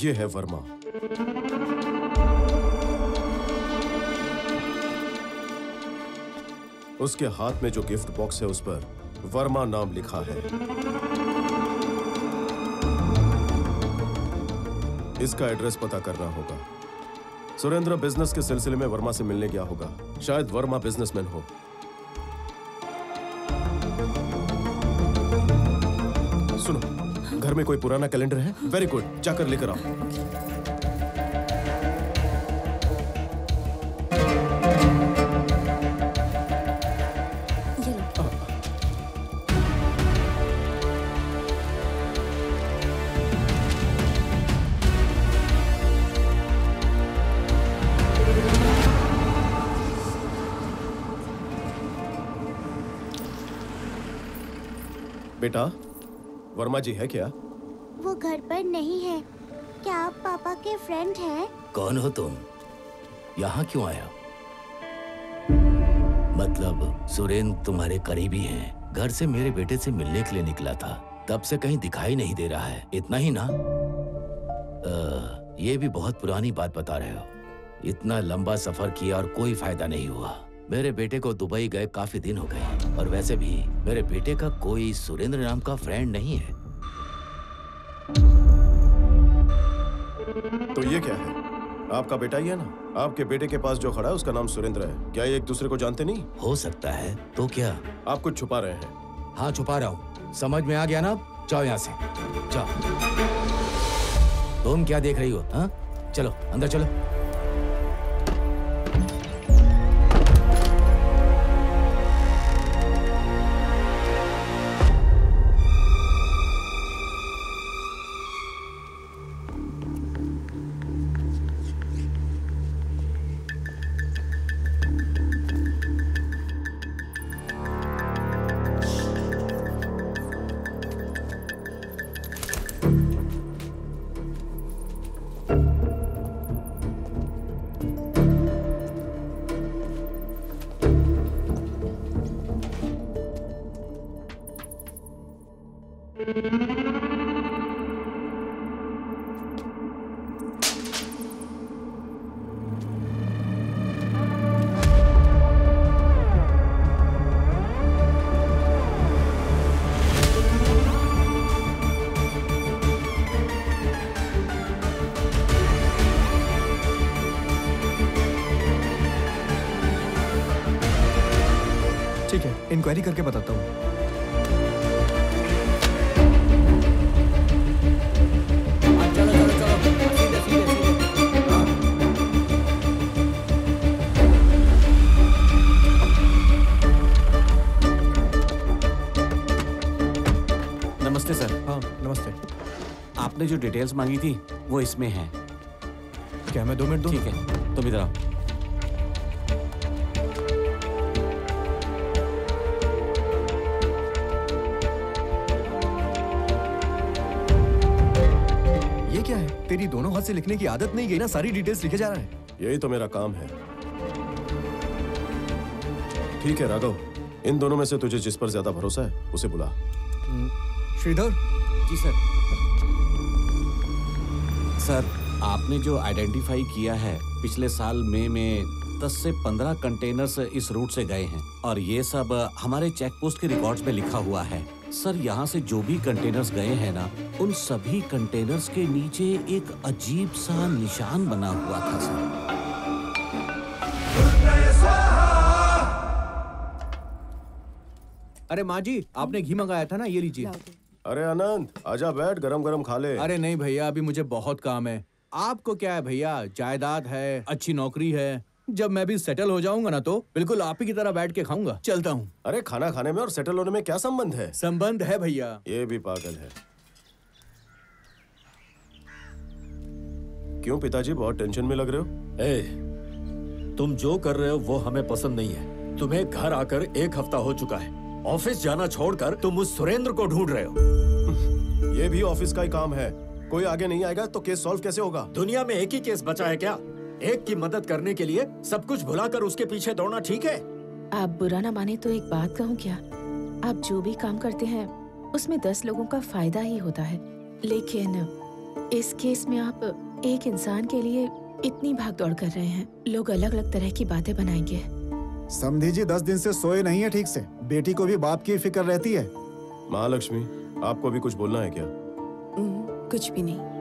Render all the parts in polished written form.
ये है वर्मा। उसके हाथ में जो गिफ्ट बॉक्स है उस पर वर्मा नाम लिखा है। इसका एड्रेस पता करना होगा। सुरेंद्र बिजनेस के सिलसिले में वर्मा से मिलने गया होगा। शायद वर्मा बिजनेसमैन हो। सुनो, घर में कोई पुराना कैलेंडर है? वेरी गुड, जाकर लेकर आओ। बेटा, वर्मा जी है क्या? वो घर पर नहीं है। क्या आप पापा के फ्रेंड हैं? कौन हो तुम? यहाँ क्यों आया? मतलब सुरेंद्र तुम्हारे करीबी हैं। घर से मेरे बेटे से मिलने के लिए निकला था, तब से कहीं दिखाई नहीं दे रहा है। इतना ही ना? ये भी बहुत पुरानी बात बता रहे हो। इतना लंबा सफर किया और कोई फायदा नहीं हुआ। मेरे बेटे को दुबई गए काफी दिन हो गए, और वैसे भी मेरे बेटे का कोई सुरेंद्र नाम का फ्रेंड नहीं है। तो ये क्या है? आपका बेटा ही है ना? आपके बेटे के पास जो खड़ा है उसका नाम सुरेंद्र है। क्या ये एक दूसरे को जानते नहीं? हो सकता है। तो क्या आप कुछ छुपा रहे हैं? हाँ, छुपा रहा हूँ। समझ में आ गया ना? जाओ यहाँ से, जाओ। तुम क्या देख रही हो? हाँ, चलो अंदर चलो। ठीक है, इंक्वायरी करके बताता हूँ। नमस्ते सर। हाँ नमस्ते। आपने जो डिटेल्स मांगी थी वो इसमें है। क्या मैं 2 मिनट दूँ? ठीक है, तुम इधर आओ। ये क्या है? तेरी दोनों हाथ से लिखने की आदत नहीं गई ना? सारी डिटेल्स लिखे जा रहा है। यही तो मेरा काम है। ठीक है राघव, इन दोनों में से तुझे जिस पर ज्यादा भरोसा है उसे बुला। श्रीधर। जी सर। सर, आपने जो आइडेंटिफाई किया है, पिछले साल मई में 10 से 15 कंटेनर्स इस रूट से गए हैं, और ये सब हमारे चेक पोस्ट के रिकॉर्ड्स में लिखा हुआ है। सर, यहाँ से जो भी कंटेनर्स गए हैं ना, उन सभी कंटेनर्स के नीचे एक अजीब सा निशान बना हुआ था सर। अरे माँ जी, आपने घी मंगाया था ना, ये लीजिए। अरे आनंद, आजा बैठ, गरम गरम खा ले। अरे नहीं भैया, अभी मुझे बहुत काम है। आपको क्या है भैया, जायदाद है, अच्छी नौकरी है। जब मैं भी सेटल हो जाऊंगा ना तो बिल्कुल आप ही की तरह बैठ के खाऊंगा। चलता हूँ। अरे खाना खाने में और सेटल होने में क्या संबंध है? संबंध है भैया। ये भी पागल है। क्यों पिताजी, बहुत टेंशन में लग रहे हो? तुम जो कर रहे हो वो हमें पसंद नहीं है। तुम्हें घर आकर 1 हफ्ता हो चुका है। ऑफिस जाना छोड़कर तुम उस सुरेंद्र को ढूंढ रहे हो। ये भी ऑफिस का ही काम है। कोई आगे नहीं आएगा तो केस सॉल्व कैसे होगा? दुनिया में एक ही केस बचा है क्या? एक की मदद करने के लिए सब कुछ भुलाकर उसके पीछे दौड़ना ठीक है? आप बुरा ना माने तो एक बात कहूँ क्या? आप जो भी काम करते हैं उसमें 10 लोगों का फायदा ही होता है, लेकिन इस केस में आप एक इंसान के लिए इतनी भागदौड़ कर रहे हैं। लोग अलग अलग तरह की बातें बनाएंगे। समधी जी 10 दिन से सोए नहीं है ठीक से। बेटी को भी बाप की फिक्र रहती है। महालक्ष्मी, आपको भी कुछ बोलना है क्या? कुछ भी नहीं।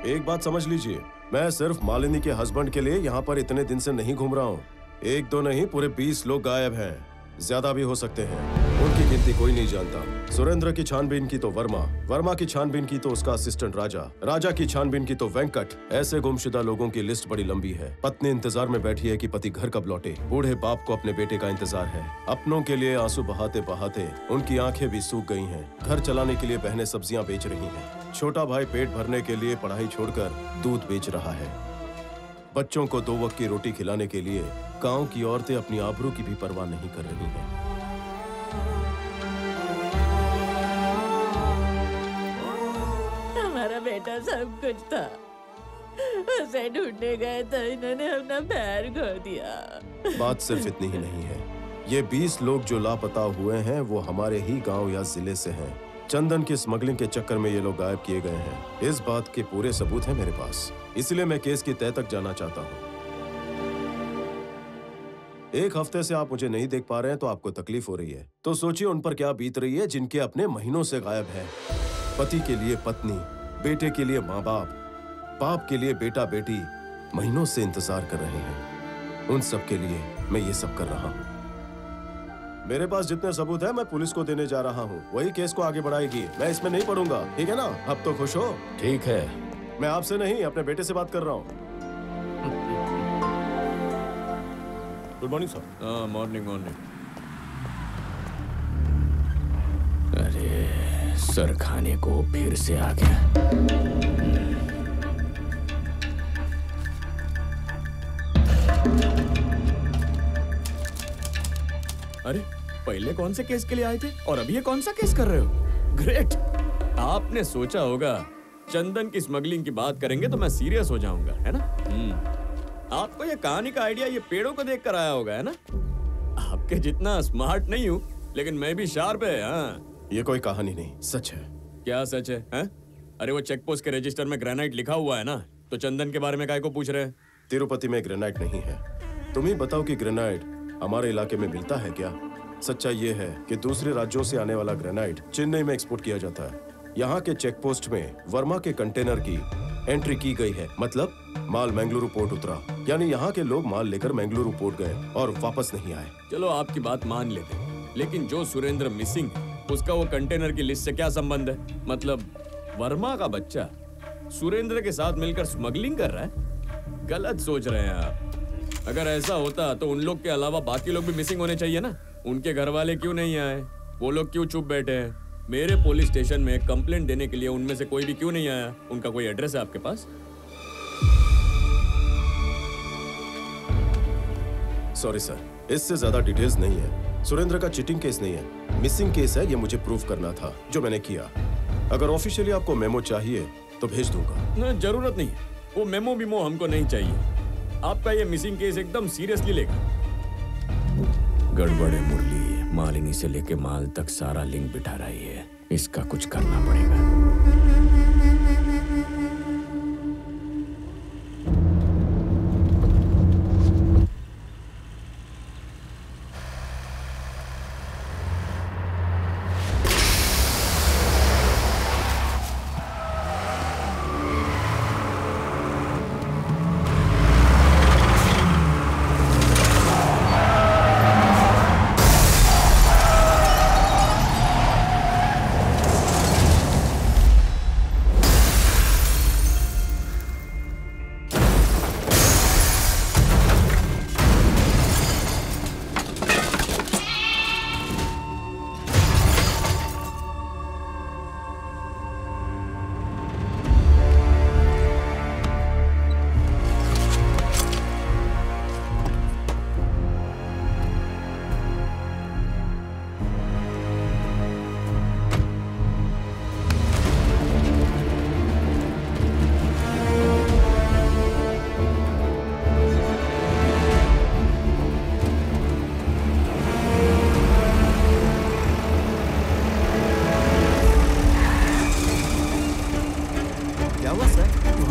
एक बात समझ लीजिए, मैं सिर्फ मालिनी के हस्बैंड के लिए यहाँ पर इतने दिन से नहीं घूम रहा हूँ। एक दो नहीं, पूरे 20 लोग गायब हैं। ज्यादा भी हो सकते हैं, उनकी गिनती कोई नहीं जानता। सुरेंद्र की छानबीन की तो वर्मा, वर्मा की छानबीन की तो उसका असिस्टेंट राजा, राजा की छानबीन की तो वेंकट। ऐसे गुमशुदा लोगों की लिस्ट बड़ी लंबी है। पत्नी इंतजार में बैठी है कि पति घर कब लौटे। बूढ़े बाप को अपने बेटे का इंतजार है। अपनों के लिए आंसू बहाते बहाते उनकी आंखें भी सूख गई हैं। घर चलाने के लिए बहनें सब्जियां बेच रही हैं। छोटा भाई पेट भरने के लिए पढ़ाई छोड़कर दूध बेच रहा है। बच्चों को 2 वक्त की रोटी खिलाने के लिए गांव की औरतें अपनी आबरू की भी परवाह नहीं कर रही हैं। हमारा बेटा सब कुछ था, उसे ढूंढने गए तो इन्होंने अपना पैर खो दिया। बात सिर्फ इतनी ही नहीं है। ये 20 लोग जो लापता हुए हैं वो हमारे ही गांव या जिले से हैं। चंदन की स्मगलिंग के चक्कर में ये लोग गायब किए गए हैं। इस बात के पूरे सबूत हैं मेरे पास, इसलिए मैं केस की तह तक जाना चाहता हूँ। 1 हफ्ते से आप मुझे नहीं देख पा रहे हैं तो आपको तकलीफ हो रही है, तो सोचिए उन पर क्या बीत रही है जिनके अपने महीनों से गायब है। पति के लिए पत्नी, बेटे के लिए माँ बाप, बाप के लिए बेटा बेटी महीनों से इंतजार कर रहे हैं। उन सब के लिए मैं ये सब कर रहा हूँ। मेरे पास जितने सबूत है मैं पुलिस को देने जा रहा हूँ। वही केस को आगे बढ़ाएगी। मैं इसमें नहीं पढ़ूंगा, ठीक है ना? अब तो खुश हो? ठीक है। मैं आपसे नहीं, अपने बेटे से बात कर रहा हूँ। Good morning sir. Morning morning. अरे सर खाने को फिर से आ गया। अरे पहले कौन से केस के लिए आए थे और अभी ये कौन सा केस कर रहे हो? ग्रेट। आपने सोचा होगा चंदन की स्मगलिंग की बात करेंगे तो मैं सीरियस हो जाऊंगा, है ना? आपको ये कहानी का आइडिया ये पेड़ों को देख कर आया होगा, है ना? आपके जितना स्मार्ट नहीं हूँ लेकिन मैं भी शार्प है। हाँ, ये कोई कहानी नहीं, सच है। क्या सच है? अरे वो चेक पोस्ट के रजिस्टर में ग्रेनाइट लिखा हुआ है ना, तो चंदन के बारे में काहे को पूछ रहे हैं? तिरुपति में ग्रेनाइट नहीं है। तुम ही बताओ कि ग्रेनाइट हमारे इलाके में मिलता है क्या? सच्चाई ये है कि दूसरे राज्यों से आने वाला ग्रेनाइट चेन्नई में एक्सपोर्ट किया जाता है। यहाँ के चेक पोस्ट में वर्मा के कंटेनर की एंट्री की गई है, मतलब माल मंगलुरु पोर्ट उतरा, यानी यहाँ के लोग माल लेकर मंगलुरु पोर्ट गए और वापस नहीं आए। चलो आपकी बात मान लेते हैं, लेकिन जो सुरेंद्र मिसिंग है उसका वो कंटेनर की लिस्ट से क्या संबंध है? मतलब वर्मा का बच्चा सुरेंद्र के साथ मिलकर स्मगलिंग कर रहा है? गलत सोच रहे हैं आप। अगर ऐसा होता तो उन लोग के अलावा बाकी लोग भी मिसिंग होने चाहिए ना। उनके घर वाले क्यों नहीं आए? वो लोग क्यों चुप बैठे हैं? मेरे पुलिस स्टेशन में कंप्लेंट देने के लिए उनमें से कोई भी क्यों नहीं आया? उनका कोई एड्रेस है आपके पास? सॉरी सर, इससे ज्यादा डिटेल्स नहीं है। सुरेंद्र का चीटिंग केस नहीं है, मिसिंग केस है। ये मुझे प्रूव करना था, जो मैंने किया। अगर ऑफिशियली आपको मेमो चाहिए तो भेज दूंगा। ना, जरूरत नहीं। वो मेमो बीमो हमको नहीं चाहिए। आपका ये मिसिंग केस एकदम सीरियसली लेगा। गड़बड़ है मुरली, मालिनी से लेके माल तक सारा लिंक बिठा रही है। इसका कुछ करना पड़ेगा।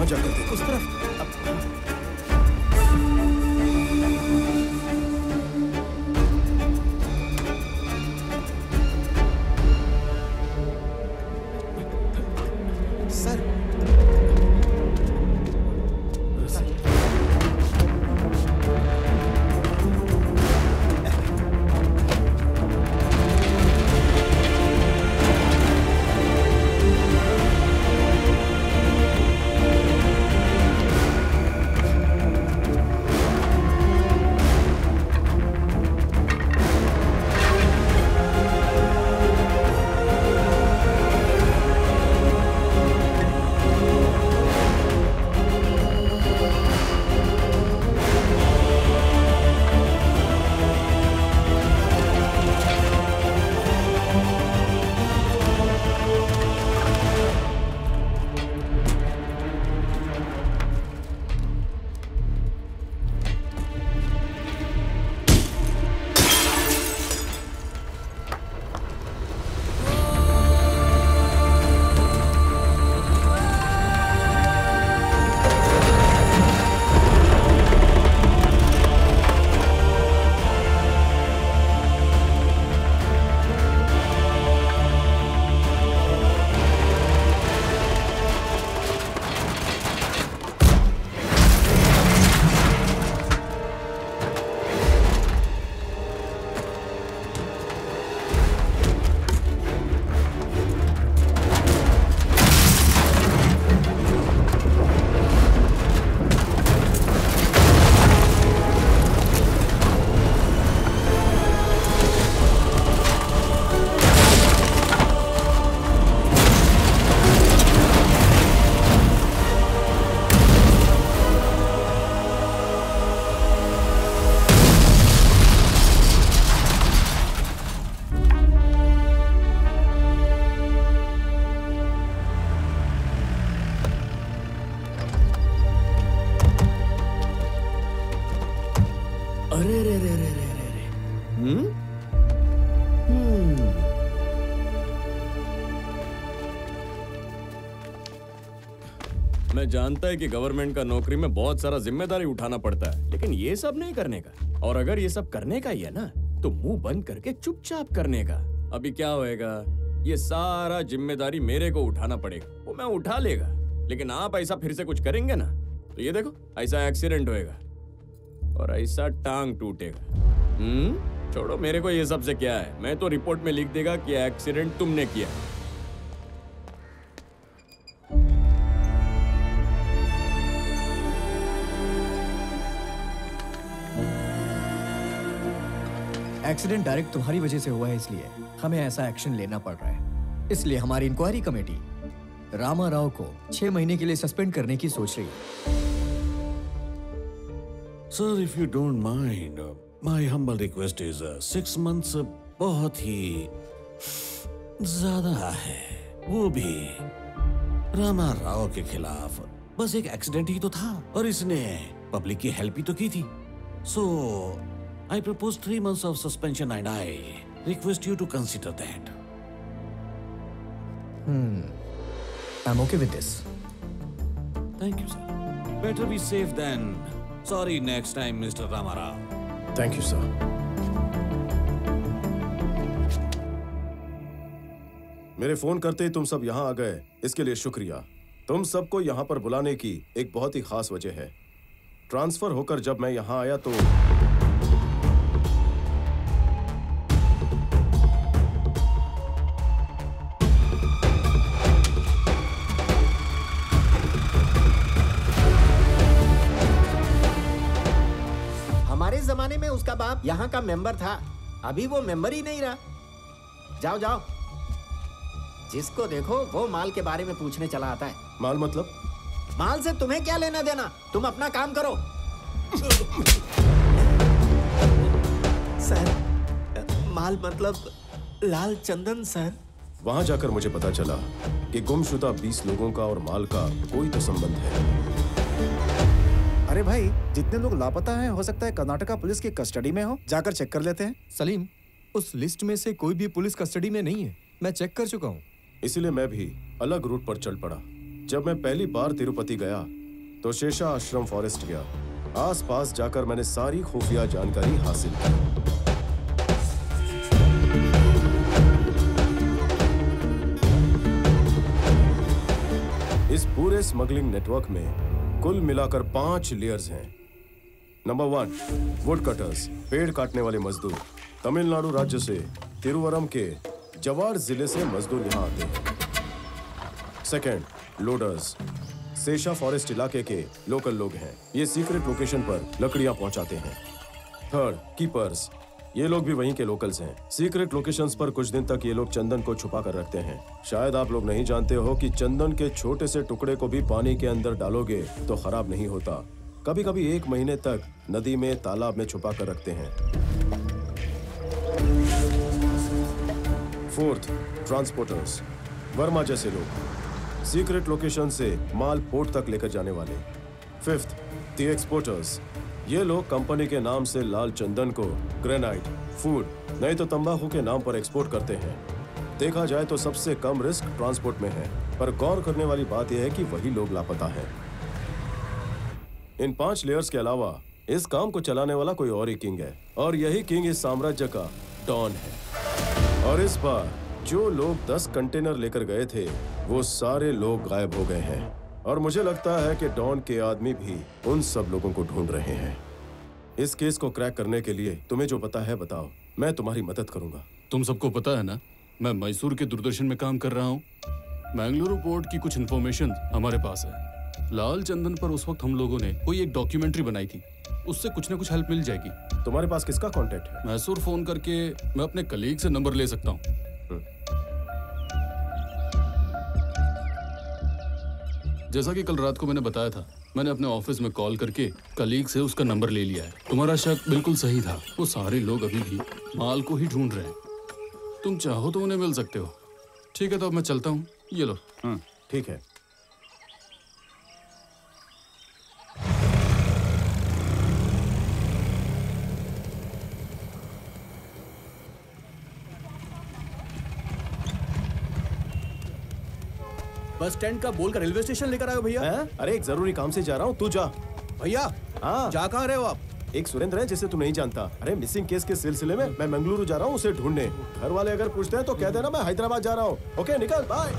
जाकर देखो। उस तरफ। सर अरे रे रे रे रे रे रे मैं जानता है कि गवर्नमेंट का नौकरी में बहुत सारा जिम्मेदारी उठाना पड़ता है, लेकिन ये सब नहीं करने का। और अगर ये सब करने का ही है ना, तो मुंह बंद करके चुपचाप करने का। अभी क्या होएगा, ये सारा जिम्मेदारी मेरे को उठाना पड़ेगा, वो मैं उठा लेगा। लेकिन आप ऐसा फिर से कुछ करेंगे ना, तो ये देखो ऐसा एक्सीडेंट होएगा और ऐसा टांग टूटेगा। छोड़ो, मेरे को ये सब से क्या है, मैं तो रिपोर्ट में लिख देगा कि एक्सीडेंट तुमने किया। एक्सीडेंट डायरेक्ट तुम्हारी वजह से हुआ है, इसलिए हमें ऐसा एक्शन लेना पड़ रहा है। इसलिए हमारी इंक्वायरी कमेटी रामा राव को 6 महीने के लिए सस्पेंड करने की सोच रही है। Sir, if you don't mind, my humble request is 6 months बहुत ही ज्यादा है, वो भी रामा राव के खिलाफ। बस एक एक्सीडेंट ही तो था और इसने पब्लिक की हेल्प ही तो की थी। So, I propose 3 months of suspension and I request you to consider that. I'm okay with this. Thank you, sir. Better be safe than sorry next time, Mr. Ramarao. Thank you sir. मेरे phone करते ही तुम सब यहाँ आ गए, इसके लिए शुक्रिया। तुम सबको यहाँ पर बुलाने की एक बहुत ही खास वजह है। ट्रांसफर होकर जब मैं यहाँ आया तो हमारे जमाने में उसका बाप यहाँ का मेंबर था, अभी वो मेंबर ही नहीं रहा। जाओ जाओ, जिसको देखो वो माल के बारे में पूछने चला आता है। माल मतलब? माल से तुम्हें क्या लेना देना, तुम अपना काम करो। सर, माल मतलब लाल चंदन सर। वहां जाकर मुझे पता चला कि गुमशुदा 20 लोगों का और माल का कोई तो संबंध है। अरे भाई, जितने लोग लापता हैं हो सकता है कर्नाटका पुलिस की कस्टडी में हो, जाकर चेक कर लेते हैं। सलीम, उस लिस्ट में से कोई भी पुलिस कस्टडी में नहीं है, मैं चेक कर चुका हूँ। इसलिए मैं भी अलग रूट पर चल पड़ा। जब मैं पहली बार तिरुपति गया तो शेषा आश्रम फॉरेस्ट गया। आसपास जाकर मैंने सारी खुफिया जानकारी हासिल की। इस पूरे स्मगलिंग नेटवर्क में कुल मिलाकर 5 लेयर्स हैं। नंबर 1, वुड कटर्स, पेड़ काटने वाले मजदूर। तमिलनाडु राज्य से तिरुवरम के जवाड़ जिले से मजदूर यहाँ आते हैं। सेकंड, लोडर्स, शेषा फॉरेस्ट इलाके के लोकल लोग हैं। ये सीक्रेट लोकेशन पर लकड़ियां पहुंचाते हैं। थर्ड, कीपर्स, ये लोग भी वहीं के लोकल्स हैं। सीक्रेट लोकेशंस पर कुछ दिन तक ये लोग चंदन को छुपा कर रखते हैं। शायद आप लोग नहीं जानते हो कि चंदन के छोटे से टुकड़े को भी पानी के अंदर डालोगे तो खराब नहीं होता। कभी कभी 1 महीने तक नदी में, तालाब में छुपा कर रखते हैं। फोर्थ, ट्रांसपोर्टर्स, वर्मा जैसे लोग, सीक्रेट लोकेशन से माल पोर्ट तक लेकर जाने वाले। फिफ्थ, द एक्सपोर्टर्स, ये लोग कंपनी के नाम से लाल चंदन को ग्रेनाइट, फूड नहीं तो तंबाकू के नाम पर एक्सपोर्ट करते हैं। देखा जाए तो सबसे कम रिस्क ट्रांसपोर्ट में है, पर गौर करने वाली बात यह है कि वही लोग लापता हैं। इन 5 लेयर्स के अलावा इस काम को चलाने वाला कोई और ही किंग है, और यही किंग इस साम्राज्य का डॉन है। और इस बार जो लोग 10 कंटेनर लेकर गए थे वो सारे लोग गायब हो गए हैं, और मुझे लगता है कि डॉन के आदमी भी उन सब लोगों को ढूंढ रहे हैं। इस केस को क्रैक करने के लिए तुम्हें जो पता है बताओ, मैं तुम्हारी मदद करूंगा। तुम सबको पता है ना, मैं मैसूर के दूरदर्शन में काम कर रहा हूँ। मैंगलुरु पोर्ट की कुछ इन्फॉर्मेशन हमारे पास है। लाल चंदन पर उस वक्त हम लोगों ने कोई एक डॉक्यूमेंट्री बनाई थी, उससे कुछ ना कुछ हेल्प मिल जाएगी। तुम्हारे पास किसका कांटेक्ट है? मैसूर फोन करके मैं अपने कलीग से नंबर ले सकता हूँ। जैसा कि कल रात को मैंने बताया था, मैंने अपने ऑफिस में कॉल करके कलीग से उसका नंबर ले लिया है। तुम्हारा शक बिल्कुल सही था, वो सारे लोग अभी भी माल को ही ढूंढ रहे हैं। तुम चाहो तो उन्हें मिल सकते हो। ठीक है, तो अब मैं चलता हूँ। ये लो। ठीक है। बस स्टैंड का बोल कर रेलवे स्टेशन लेकर आयो भैया। अरे एक जरूरी काम से जा रहा हूँ, तू जा। भैया हाँ, जा कहाँ रहे हो आप? एक सुरेंद्र है जिसे तू नहीं जानता। अरे मिसिंग केस के सिलसिले में मैं मंगलुरु जा रहा हूँ उसे ढूंढने। घर वाले अगर पूछते हैं तो कह देना मैं हैदराबाद जा रहा हूँ। ओके, निकल, बाय।